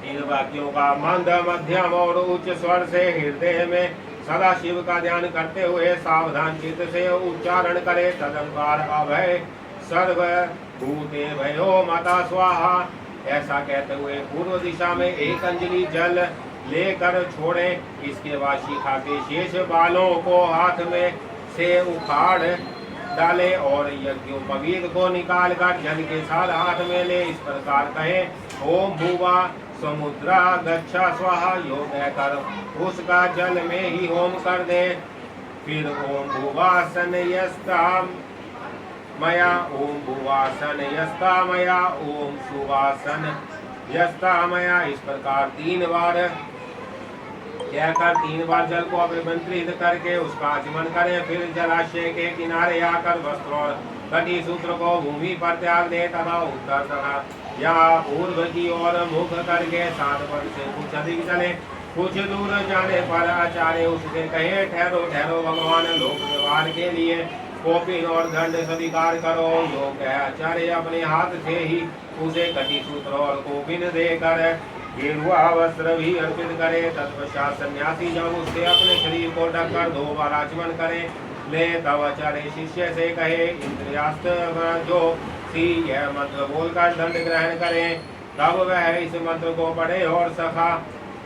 इन वाक्यों का मंद मध्यम और उच्च स्वर से हृदय में सदा शिव का ध्यान करते हुए सावधान चित्त से उच्चारण करे। तदंकार अभय सर्व भूते भयो माता स्वाहा। ऐसा कहते हुए पूर्व दिशा में 1 अंजलि जल लेकर छोड़े। इसके बाद शिखा के शेष बालों को हाथ में से उखाड़ डाले और यज्ञोपवीत को निकाल कर जल के साथ हाथ में ले इस प्रकार कहे ओम भुवा समुद्रा गच्छा स्वाहा योग कर उसका जल में ही होम कर दे। फिर ओम भुवासन यस्ता मया ओम भुवासन यस्ता मया ओम सुवासन यस्ता मया, इस प्रकार 3 बार कहकर 3 बार जल को अभिमंत्रित करके उसका आचमन करें। फिर जलाशय के किनारे आकर वस्त्र और कटी सूत्र को भूमि पर त्याग दे तथा उत्तर तथा या पूर्व की ओर मुख करके 7 पद से कुछ अधिक चले। कुछ दूर जाने पर आचार्य उससे कहे, ठहरो ठहरो भगवान, लोक व्यवहार के लिए कोपिन और दंड स्वीकार करो। योग आचार्य अपने हाथ से ही उसे कटी सूत्र और कोपिन देकर गेरुआ वस्त्र भी अर्पित करे। तत्पश्चात सन्यासी जब उससे अपने शरीर को ढककर 2 बार आचमन करे ले, तब आचार्य शिष्य से कहे, इंद्रियास्त जो सी यह मंत्र बोलकर दंड ग्रहण करें। तब वह इस मंत्र को पढ़े और सखा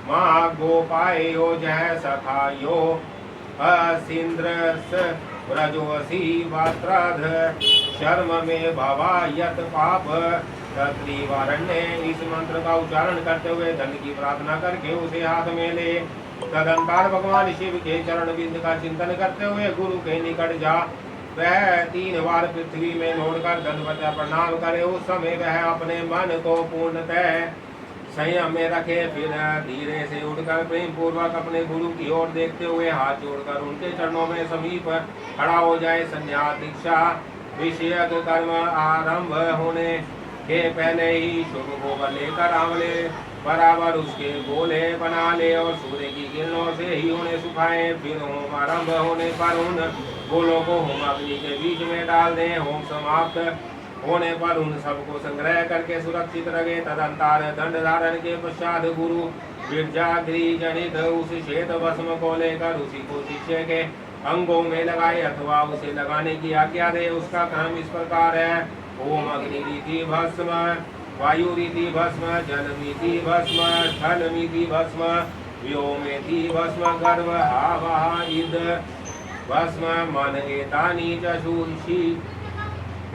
माँ गोपायो जय सखा यो असिंद्रस व्रजोसी वात्राध शर्म में भवा यत पाप तत्रिवारण्य। इस मंत्र का उच्चारण करते हुए दंड की प्रार्थना करके उसे हाथ में ले। तदंतर भगवान शिव के चरण बिंद का चिंतन करते हुए गुरु के निकट जा वह 3 बार पृथ्वी में लौटकर दंडवत प्रणाम करे। उस समय वह अपने मन को पूर्णतः संयम में रखे। फिर धीरे से उठकर प्रेम पूर्वक अपने गुरु की ओर देखते हुए हाथ जोड़कर उनके चरणों में समीप खड़ा हो जाए। संन्यास दीक्षा विषयक कर्म आरंभ होने के पहले ही शुभ गोबर लेकर आंवले बराबर उसके गोले बना ले और सूर्य की किरणों से ही उन्हें सुखाए। फिर होम आरंभ होने पर उन गोलों को होम अग्नि के बीच में डाल दें। होम समाप्त होने पर उन सबको संग्रह करके सुरक्षित रखे। तदंतर दंड धारण के पश्चात गुरु गिरजागृह जनित उस श्वेत भस्म को लेकर उसी को शिष्य के अंगों में लगाए अथवा उसे लगाने की आज्ञा दे। उसका क्रम इस प्रकार है, ओम अग्नि रीति भस्म, वायु रीति भस्म, जल रीति भस्म, स्थल रीति भस्म, व्योमेति भस्म, गर्भ हावः इद भस्म, मन एतानि चक्षुषी।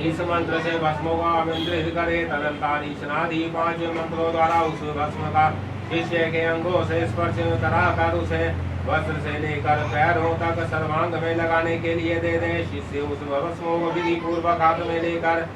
इस मंत्र से भस्मों का आमंत्रित करे। तदंतर ईशनादि 5 मंत्रों द्वारा उस भस्म का शिष्य के अंगों से स्पर्श कराकर उसे वस्त्र से लेकर पैरों तक सर्वांग में लगाने के लिए दे दे। शिष्य उस भस्मों को विधि पूर्वक हाथ में लेकर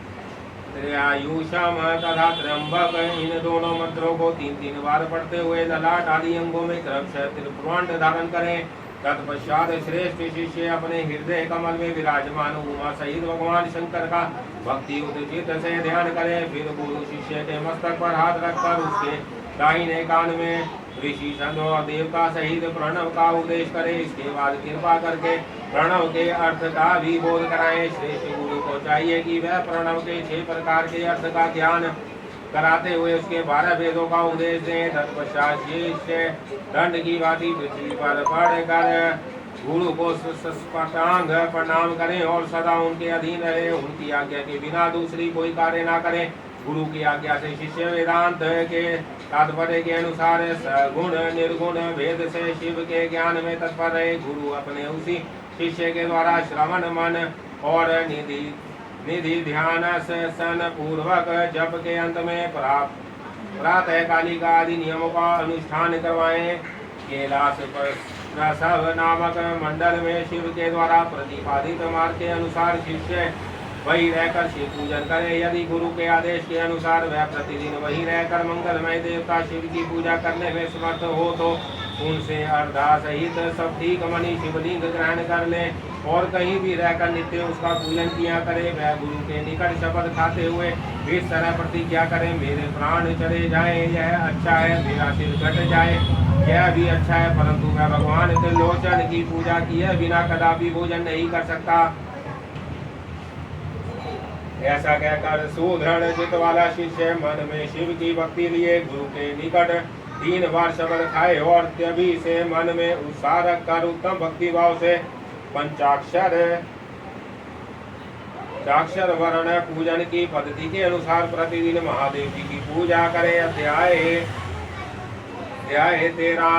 त्रयायुषम तथा त्र्यंबक इन दोनों मंत्रों को 3-3 बार पढ़ते हुए ललाट आदि अंगों में क्रमशः त्रिपुरांड धारण करें। तत्पश्चात श्रेष्ठ शिष्य अपने हृदय कमल में विराजमान उमा सहित भगवान शंकर का भक्ति उचित से ध्यान करें। फिर गुरु शिष्य के मस्तक पर हाथ रखकर उसके दाहिने कान में ऋषि संतों और देवता सहित प्रणव का उपदेश करे। इसके बाद कृपा करके प्रणव के अर्थ का भी बोध कराएं। श्रेष्ठ गुरु को चाहिए कि वह प्रणव के 6 प्रकार के अर्थ का ज्ञान कराते हुए उसके 12 वेदों का उपदेश दें। तत्पश्चात शिष्य दंड की भांति पृथ्वी पर पड़कर गुरु को साष्टांग प्रणाम करें और सदा उनके अधीन रहे। उनकी आज्ञा के बिना दूसरी कोई कार्य न करें। गुरु की आज्ञा से शिष्य वेदांत के तात्पर्य के अनुसार सगुण निर्गुण भेद से शिव के ज्ञान में तत्पर रहे। गुरु अपने उसी शिष्य के द्वारा श्रवण मन और निधि ध्यान सन पूर्वक जप के अंत में प्रातः कालिका आदि नियमों का अनुष्ठान करवाएं। कैलाश प्रसव नामक मंडल में शिव के द्वारा प्रतिपादित मार्ग के अनुसार शिष्य वही रहकर शिव पूजन करे। यदि गुरु के आदेश के अनुसार वह प्रतिदिन वही रहकर मंगलमय देवता शिव की पूजा करने में समर्थ हो तो उनसे अर्धा सहित सप्तीक मणि शिवलिंग ग्रहण कर ले और कहीं भी रहकर नित्य उसका पूजन किया करे। वह गुरु के निकट शपथ खाते हुए इस तरह प्रतिज्ञा करे, मेरे प्राण चले जाए यह अच्छा है, मेरा सिर कट जाए यह भी अच्छा है, परंतु मैं भगवान त्रिलोचन की पूजा किए बिना कदापि भोजन नहीं कर सकता। ऐसा कहकर सुदृढ़ चित्त वाला शिष्य मन में शिव की भक्ति लिए गुरु के निकट 3 बार शब्द खाए और तभी से मन में उत्साह रखकर उत्तम भक्ति भाव से पंचाक्षर वर्ण पूजन की पद्धति के अनुसार प्रतिदिन महादेव जी की पूजा करे। अध्याय 13।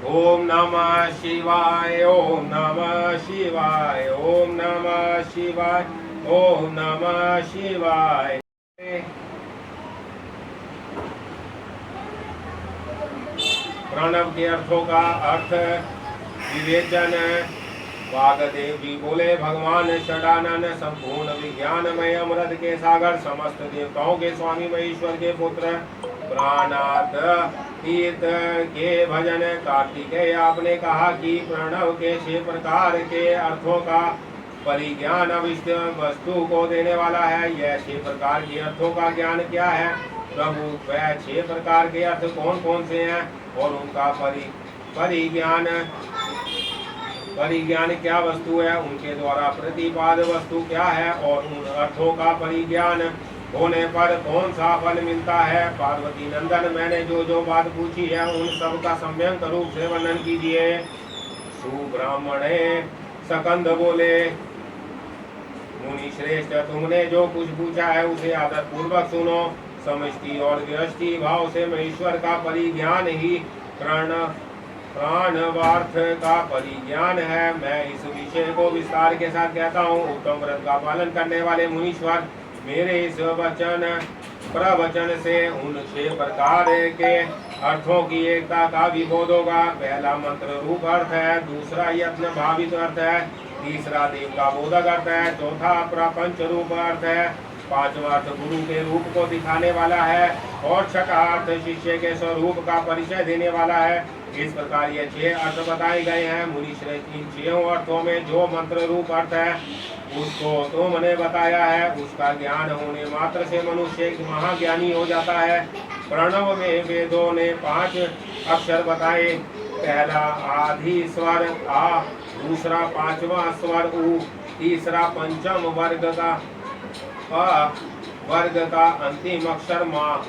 ओम नमः शिवाय, ओम नमः शिवाय, ओम नमः शिवाय, ओम नमः शिवाय। प्रणव के अर्थों का अर्थ विवेचन। वागदेव जी बोले, भगवान षडानन संपूर्ण विज्ञानमय अमृत के सागर, समस्त देवताओं के स्वामी महेश्वर के पुत्र, प्राणात हित के भजन। कार्तिकेय, आपने कहा कि प्रणव के 6 प्रकार के अर्थों का परिज्ञान अविष्ट वस्तु को देने वाला है। यह 6 प्रकार के अर्थों का ज्ञान क्या है प्रभु? वह 6 प्रकार के अर्थ कौन कौन से हैं और उनका परिज्ञान क्या वस्तु है, उनके द्वारा प्रतिपाद वस्तु क्या है और उन अर्थों का परिज्ञान होने पर कौन सा फल मिलता है? पार्वती नंदन, मैंने जो जो बात पूछी है उन सब का सम्यक रूप से वर्णन कीजिए। सुब्राह्मणे सकंद बोले, मुनि श्रेष्ठ, तुमने जो कुछ पूछा है उसे आदर पूर्वक सुनो। समष्टि और व्यष्टि भाव से महेश्वर का परिज्ञान ही प्राणवार्थ का परिज्ञान है। मैं इस विषय को विस्तार के साथ कहता हूँ। उत्तम व्रत का पालन करने वाले मुनीश्वर, मेरे इस प्रवचन से उन 6 प्रकार के अर्थों की एकता का भी बोध होगा। पहला मंत्र रूप अर्थ है, दूसरा यत्न भावित अर्थ है, तीसरा देव का बोधक अर्थ है, चौथा प्रपंच रूप अर्थ है, पांचवा अर्थ गुरु के रूप को दिखाने वाला है और छठा अर्थ शिष्य के स्वरूप का परिचय देने वाला है। इस प्रकार ये 6 अर्थ बताए गए हैं। मुनि श्रेष्ठ, इन 6 अर्थों में जो मंत्र रूप अर्थ है उसको तुमने बताया है, उसका ज्ञान होने मात्र से मनुष्य एक महाज्ञानी हो जाता है। प्रणव में वेदों ने 5 अक्षर बताए। पहला आदि स्वर आ, दूसरा 5वां स्वर उ, तीसरा पंचम वर्ग का अंतिम अक्षर माँ,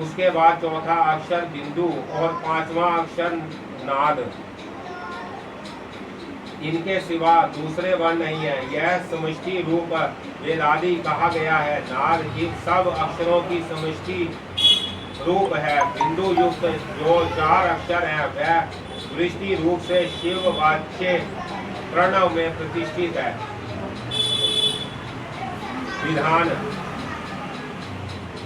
उसके बाद चौथा अक्षर बिंदु और 5वां अक्षर नाद। इनके सिवा दूसरे वर्ण नहीं है। यह समष्टि रूप वेदादि कहा गया है। नाद इन सब अक्षरों की समष्टि रूप है। बिंदु युक्त जो 4 अक्षर हैं वह वृष्टि रूप से शिव वाच्य प्रणव में प्रतिष्ठित है। विधान,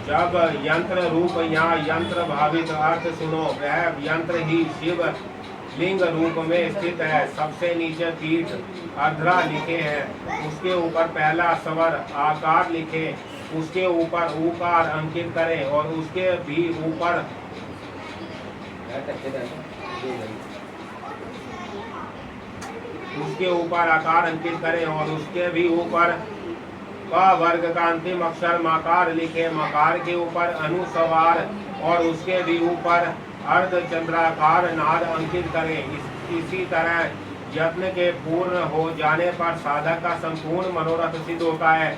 जब यंत्र रूप या यंत्र भावित अर्थ सुनो, वह यंत्र ही शिव लिंग रूप में स्थित है। सबसे नीचे पीठ अर्ध्रा लिखे हैं, उसके ऊपर पहला स्वर आकार लिखे, उसके ऊपर ऊकार अंकित करें और उसके भी ऊपर आकार अंकित करें और उसके भी ऊपर वर्ग का अंतिम अक्षर मकार लिखे। मकार के ऊपर अनुस्वार और उसके भी ऊपर अर्धचंद्राकार नाद अंकित करें। इसी तरह यत्न के पूर्ण हो जाने पर साधक का संपूर्ण मनोरथ सिद्ध होता है।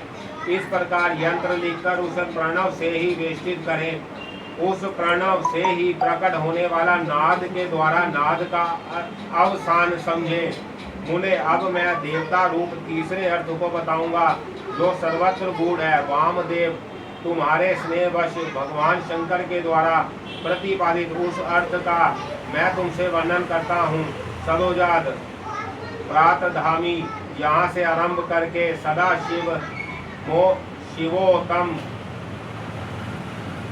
इस प्रकार यंत्र लिखकर उस प्रणव से ही वेष्टित करें। उस प्रणव से ही प्रकट होने वाला नाद के द्वारा नाद का अवसान समझे। मुने, अब मैं देवता रूप तीसरे अर्थ को बताऊंगा जो सर्वत्र गूढ़ है। वामदेव, तुम्हारे स्नेहवश भगवान शंकर के द्वारा प्रतिपादित उस अर्थ का मैं तुमसे वर्णन करता हूँ। सदोजात प्रातधामी, यहाँ से आरंभ करके सदा शिवोत्तम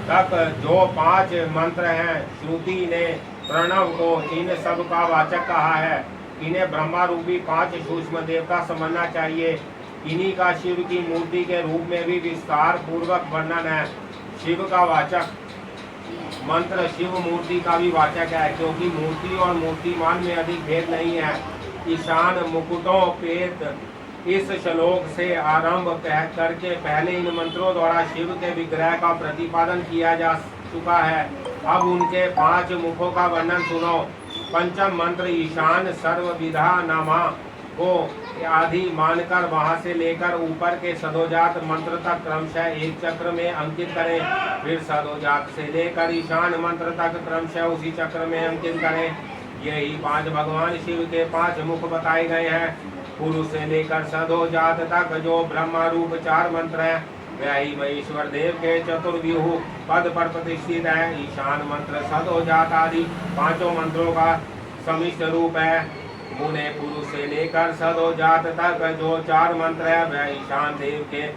तक जो 5 मंत्र हैं, श्रुति ने प्रणव को इन सब का वाचक कहा है। इन्हें ब्रह्मा रूपी 5 सूक्ष्म देवता समझना चाहिए। इन्हीं का शिव की मूर्ति के रूप में भी विस्तार पूर्वक वर्णन है। शिव का वाचक मंत्र शिव मूर्ति का भी वाचक है, क्योंकि मूर्ति और मूर्तिमान में अधिक भेद नहीं है। ईशान मुकुटों पेत इस श्लोक से आरंभ करके पहले इन मंत्रों द्वारा शिव के विग्रह का प्रतिपादन किया जा चुका है। अब उनके 5 मुखों का वर्णन सुनो। पंचम मंत्र ईशान सर्वविधा नमा को आदि मानकर वहां से लेकर ऊपर के सदोजात मंत्र तक क्रमशः एक चक्र में अंकित करें। फिर सदोजात से लेकर ईशान मंत्र तक क्रमशः उसी चक्र में अंकित करें। यही 5 भगवान शिव के 5 मुख बताए गए हैं। पुरुष से लेकर सदोजात तक जो ब्रह्मा रूप 4 मंत्र हैं, वह ही महेश्वर देव के चतुर्व्यूह पद पर प्रतिष्ठित है। ईशान मंत्र सदोजात आदि 5 मंत्रों का समिष्ट रूप है। मुने, पुरुष से लेकर सदोजात तक जो 4 मंत्र है वह ईशान देव के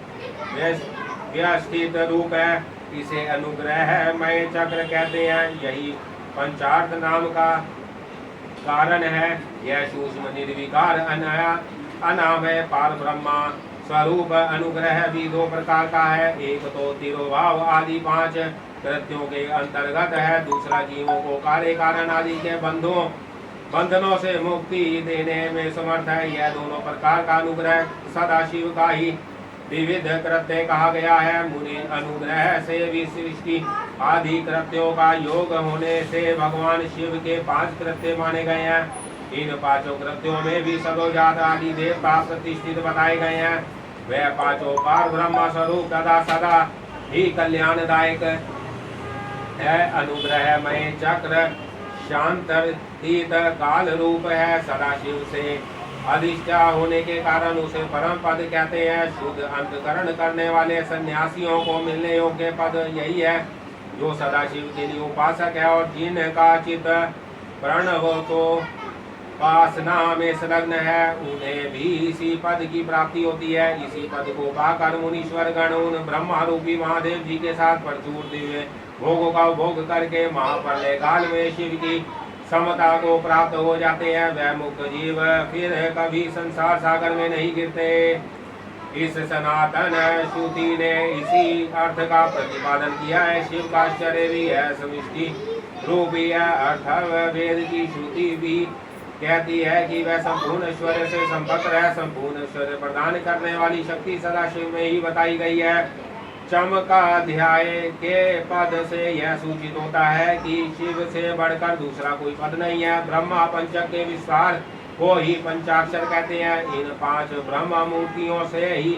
व्यवस्थित रूप है। इसे अनुग्रहमय चक्र कहते हैं। यही पंचार्थ नाम का कारण है। यह सूक्ष्म निर्विकार अनामय पार ब्रह्मा स्वरूप अनुग्रह भी दो प्रकार का है। एक तो तिरोभाव आदि 5 कृत्यों के अंतर्गत है, दूसरा जीवों को कार्य कारण आदि के बंधनों से मुक्ति देने में समर्थ है। यह दोनों प्रकार का अनुग्रह सदाशिव का ही विविध कृत्य कहा गया है। मुनि अनुग्रह से भी सृष्टि आदि कृत्यों का योग होने से भगवान शिव के 5 कृत्य माने गए हैं। इन 5 कृत्यों में भी सदोजात आदि देवता प्रतिष्ठित बताए गए हैं। वह 5 पार ब्रह्म स्वरूप तथा सदा ही कल्याणदायक है। अनुग्रहमय चक्र शांतित काल रूप है। सदाशिव से अधिष्ठा होने के कारण उसे परम पद कहते हैं। शुद्ध अंतकरण करने वाले सन्यासियों को मिलने योग्य पद यही है। जो सदाशिव के लिए उपासक है और जिनका चित्त प्रणव तो उपासना में संलग्न है, उन्हें भी इसी पद की प्राप्ति होती है। इसी पद को पाकर मुनीश्वर गण उन ब्रह्मा रूपी महादेव जी के साथ प्रचुर दिव्य भोगों का भोग करके महाप्रलय काल में शिव की समता को प्राप्त हो जाते हैं। वह मुक्त जीव फिर कभी संसार सागर में नहीं गिरते। इस सनातन श्रुति ने इसी अर्थ का प्रतिपादन किया है। शिव का आश्चर्य भी है समिष्टि रूपी है। अर्थ वेद की श्रुति भी कहती है कि वह संपूर्ण ऐश्वर्य से संपन्न है। संपूर्ण ऐश्वर्य प्रदान करने वाली शक्ति सदाशिव में ही बताई गई है। चमकाध्याय के पद से यह सूचित होता है कि शिव से बढ़कर दूसरा कोई पद नहीं है। ब्रह्मा पंचक के विस्तार को ही पंचाक्षर कहते हैं। इन 5 ब्रह्मा मूर्तियों से ही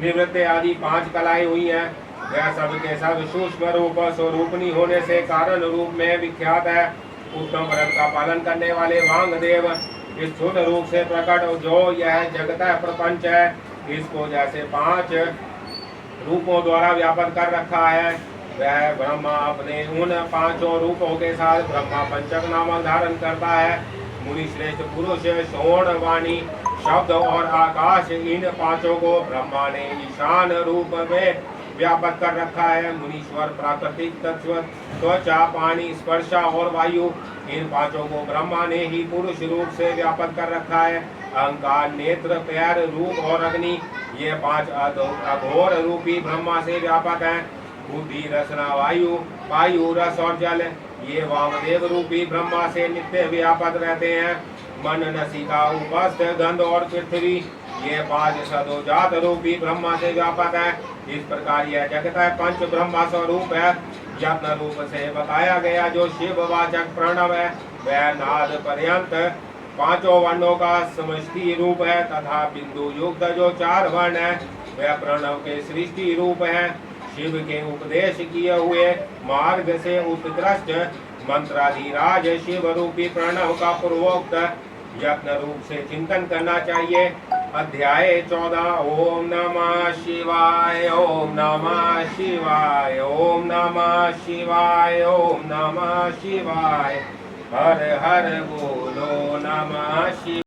निवृत्त आदि 5 कलाएं हुई हैं। वह सब के सब सूक्ष्म रूप स्वरूपनी होने से कारण रूप में विख्यात है। उत्तम व्रत का पालन करने वाले वांगदेव इस स्थूल रूप से प्रकट जो यह जगत प्रपंच है, इसको जैसे 5 रूपों द्वारा व्यापक कर रखा है। वह ब्रह्मा अपने उन 5 रूपों के साथ ब्रह्मा पंचक नामक धारण करता है। मुनि श्रेष्ठ पुरुष श्रवण वाणी शब्द और आकाश इन 5 को ब्रह्मा ने ईशान रूप में व्यापक कर रखा है। मुनीश्वर प्राकृतिक तत्व त्वचा पानी स्पर्शा और वायु इन 5 को ब्रह्मा ने ही पुरुष रूप से व्यापक कर रखा है। अहंकार नेत्र पैर रूप और अग्नि ये 5 अघोर रूपी ब्रह्मा से व्यापक हैं। बुद्धि रसना वायु रस और जल ये वामदेव रूपी ब्रह्मा से नित्य व्यापक रहते हैं। मन नसिका उपस्थ गंध और पृथ्वी ये 5 सदोजात रूपी ब्रह्मा से व्यापक है। इस प्रकार यह जगत है पंच ब्रह्मा स्वरूप है। यत्न रूप से बताया गया जो शिव वाचक प्रणव है वह नाद पर्यंत 5 वर्णों का समष्टि रूप है तथा बिंदु युक्त जो 4 वर्ण है वह प्रणव के सृष्टि रूप है। शिव के उपदेश किए हुए मार्ग से उत्कृष्ट मंत्राधिराज शिव रूपी प्रणव का पूर्वोक्त यत्न रूप से चिंतन करना चाहिए। अध्याय 14 ओम नमः शिवाय ओम नमः शिवाय ओम नमः शिवाय ओम नमः शिवाय हर हर बोलो नमः शिवाय।